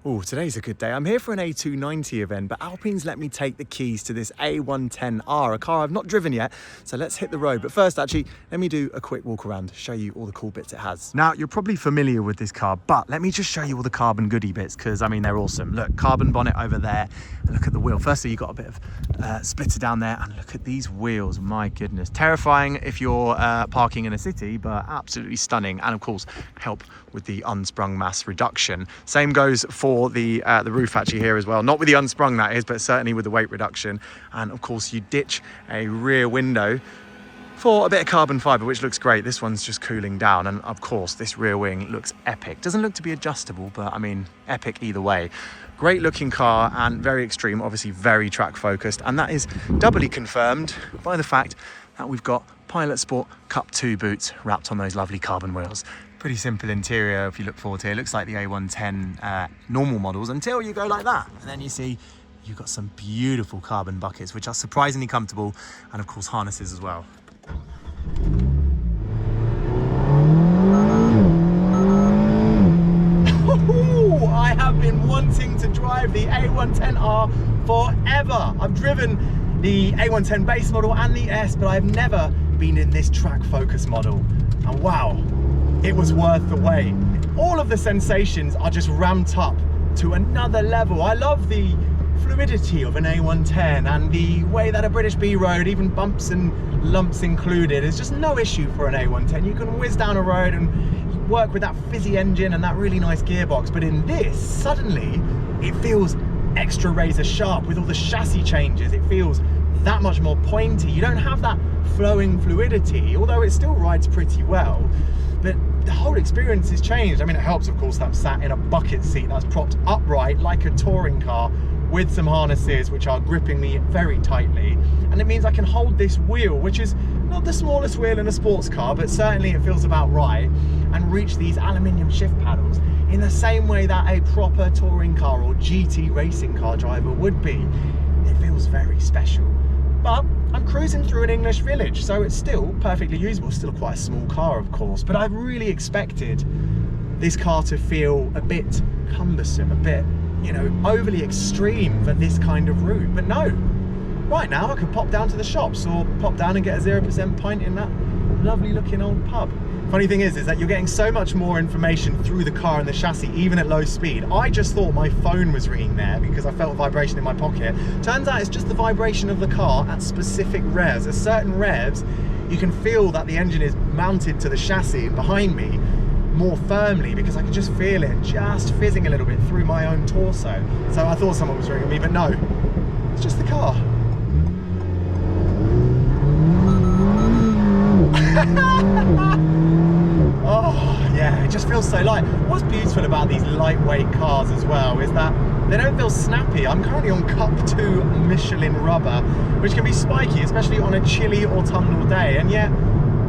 Oh, today's a good day. I'm here for an A290 event, but Alpine's let me take the keys to this A110 R, a car I've not driven yet. So let's hit the road. But first, actually, let me do a quick walk around, show you all the cool bits it has. Now, you're probably familiar with this car, but let me just show you all the carbon goodie bits, because, I mean, they're awesome. Look, carbon bonnet over there, and look at the wheel. Firstly, you've got a bit of splitter down there, and look at these wheels. My goodness. Terrifying if you're parking in a city, but absolutely stunning. And, of course, help with the unsprung mass reduction. Same goes for the roof actually here as well, not with the unsprung that is, but certainly with the weight reduction. And of course you ditch a rear window for a bit of carbon fiber, which looks great. This one's just cooling down, and of course this rear wing looks epic. Doesn't look to be adjustable, but I mean epic either way. Great looking car and very extreme, obviously very track focused, and that is doubly confirmed by the fact that we've got Pilot Sport Cup 2 boots wrapped on those lovely carbon wheels. Pretty simple interior if you look forward here. It looks like the A110 normal models until you go like that. And then you see you've got some beautiful carbon buckets, which are surprisingly comfortable, and of course harnesses as well. I have been wanting to drive the A110R forever. I've driven the A110 base model and the S, but I've never been in this track focus model. And wow, it was worth the wait. All of the sensations are just ramped up to another level. I love the fluidity of an A110 and the way that a British B road, even bumps and lumps included, is just no issue for an A110. You can whiz down a road and work with that fizzy engine and that really nice gearbox. But in this, suddenly, it feels extra razor sharp with all the chassis changes. It feels that much more pointy. You don't have that flowing fluidity, although it still rides pretty well. But the whole experience has changed. I mean, it helps, of course, that I'm sat in a bucket seat that's propped upright like a touring car with some harnesses which are gripping me very tightly. And it means I can hold this wheel, which is not the smallest wheel in a sports car, but certainly it feels about right, and reach these aluminium shift paddles in the same way that a proper touring car or GT racing car driver would be. It feels very special. But I'm cruising through an English village, so it's still perfectly usable. Still quite a small car, of course, but I really expected this car to feel a bit cumbersome, a bit, you know, overly extreme for this kind of route. But no, right now I could pop down to the shops or pop down and get a 0% pint in that lovely looking old pub. Funny thing is that you're getting so much more information through the car and the chassis, even at low speed. I just thought my phone was ringing there because I felt a vibration in my pocket. Turns out it's just the vibration of the car at specific revs. At certain revs, you can feel that the engine is mounted to the chassis behind me more firmly, because I can just feel it just fizzing a little bit through my own torso. So I thought someone was ringing me, but no, it's just the car. Oh yeah, it just feels so light. What's beautiful about these lightweight cars as well is that they don't feel snappy. I'm currently on Cup 2 Michelin rubber, which can be spiky, especially on a chilly autumnal day, and yet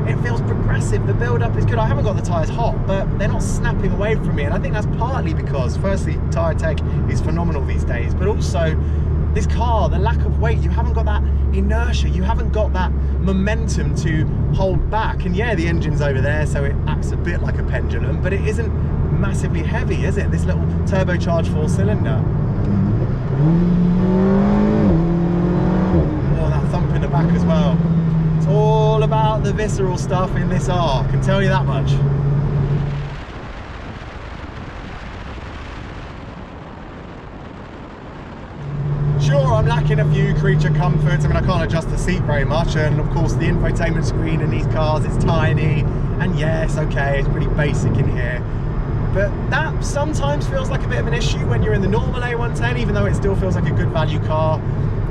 it feels progressive. The build-up is good. I haven't got the tyres hot, but they're not snapping away from me, and I think that's partly because, firstly, tyre tech is phenomenal these days, but also this car, the lack of weight, you haven't got that inertia, you haven't got that momentum to hold back. And yeah, the engine's over there, so it acts a bit like a pendulum, but it isn't massively heavy, is it? This little turbocharged 4-cylinder. Oh, that thump in the back as well. It's all about the visceral stuff in this R, I can tell you that much. Sure, I'm lacking a few creature comforts. I mean, I can't adjust the seat very much, and of course the infotainment screen in these cars is tiny, and yes, okay, it's pretty basic in here. But that sometimes feels like a bit of an issue when you're in the normal A110, even though it still feels like a good value car.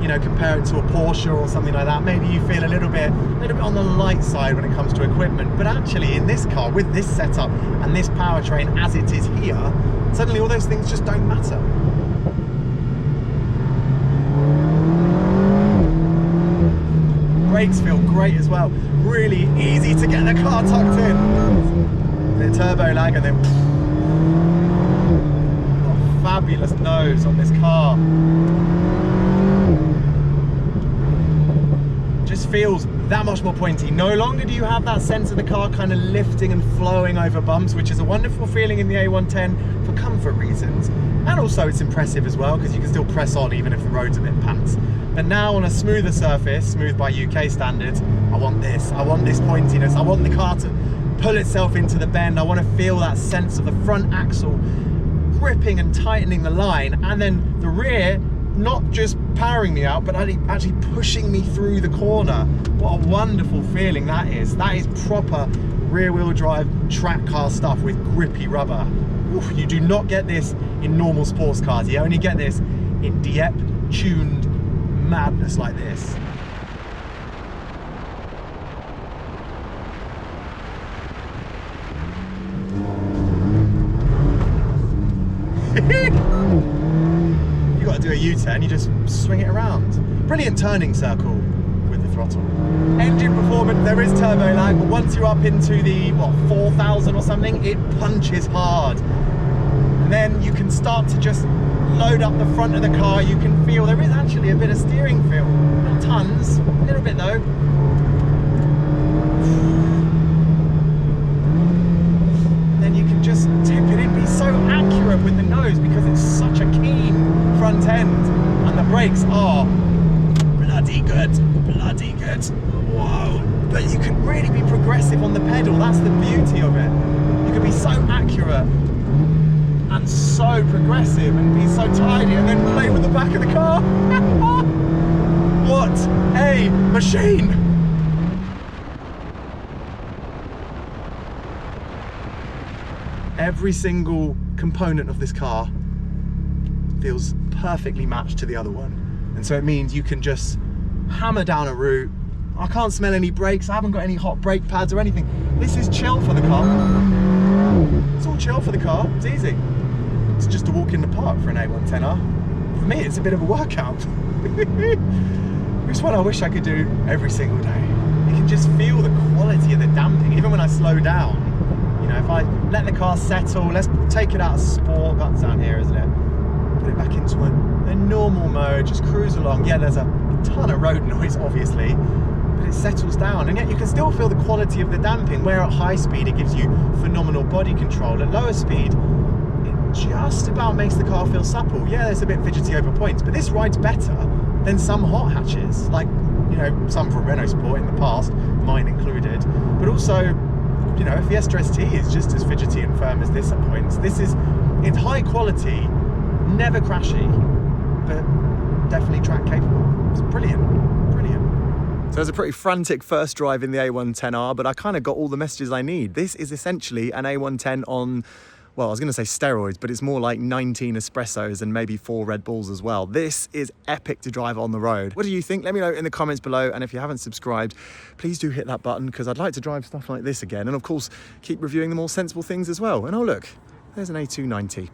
You know, compare it to a Porsche or something like that. Maybe you feel a little bit on the light side when it comes to equipment. But actually in this car, with this setup and this powertrain as it is here, suddenly all those things just don't matter. Brakes feel great as well. Really easy to get the car tucked in. Bit of turbo lag and then oh, fabulous nose on this car. Just just feels that much more pointy. No longer do you have that sense of the car kind of lifting and flowing over bumps, which is a wonderful feeling in the A110 for comfort reasons. And also it's impressive as well, because you can still press on even if the road's a bit pants. But now on a smoother surface, smooth by UK standards, I want this pointiness. I want the car to pull itself into the bend. I want to feel that sense of the front axle gripping and tightening the line, and then the rear not just powering me out, but actually pushing me through the corner. What a wonderful feeling that is. That is proper rear-wheel drive track car stuff with grippy rubber. Oof, you do not get this in normal sports cars. You only get this in Dieppe tuned madness like this. You got to do a U-turn, you just swing it around. Brilliant turning circle with the throttle. Engine performance, there is turbo lag, but once you're up into the, what, 4,000 or something, it punches hard. And then you can start to just load up the front of the car. You can feel there is actually a bit of steering feel. Not tons, a little bit though. Then you can just tip it in, be so accurate with the nose because it's such a keen front end, and the brakes are bloody good, bloody good. Whoa! But you can really be progressive on the pedal. That's the beauty of it. You can be so accurate and so progressive and be so tidy, and then play with the back of the car. What a machine! Every single component of this car feels perfectly matched to the other one. And so it means you can just hammer down a route. I can't smell any brakes. I haven't got any hot brake pads or anything. This is chill for the car. It's all chill for the car. It's easy. It's just a walk in the park for an A110R. For me, it's a bit of a workout. It's one I wish I could do every single day. You can just feel the quality of the damping, even when I slow down. You know, if I let the car settle, let's take it out of sport, that's down here, isn't it? Put it back into a normal mode, just cruise along. Yeah, there's a ton of road noise, obviously, but it settles down. And yet you can still feel the quality of the damping, where at high speed it gives you phenomenal body control. At lower speed, it just about makes the car feel supple. Yeah, it's a bit fidgety over points, but this rides better than some hot hatches, like, you know, some from Renault Sport in the past, mine included, but also, you know, a Fiesta ST is just as fidgety and firm as this at points. This is, it's high quality, never crashy, but definitely track capable. It's brilliant, brilliant. So it was a pretty frantic first drive in the A110R, but I kind of got all the messages I need. This is essentially an A110 on, well, I was going to say steroids, but it's more like 19 espressos and maybe 4 Red Bulls as well. This is epic to drive on the road. What do you think? Let me know in the comments below. And if you haven't subscribed, please do hit that button, because I'd like to drive stuff like this again. And of course, keep reviewing the more sensible things as well. And oh look, there's an A290.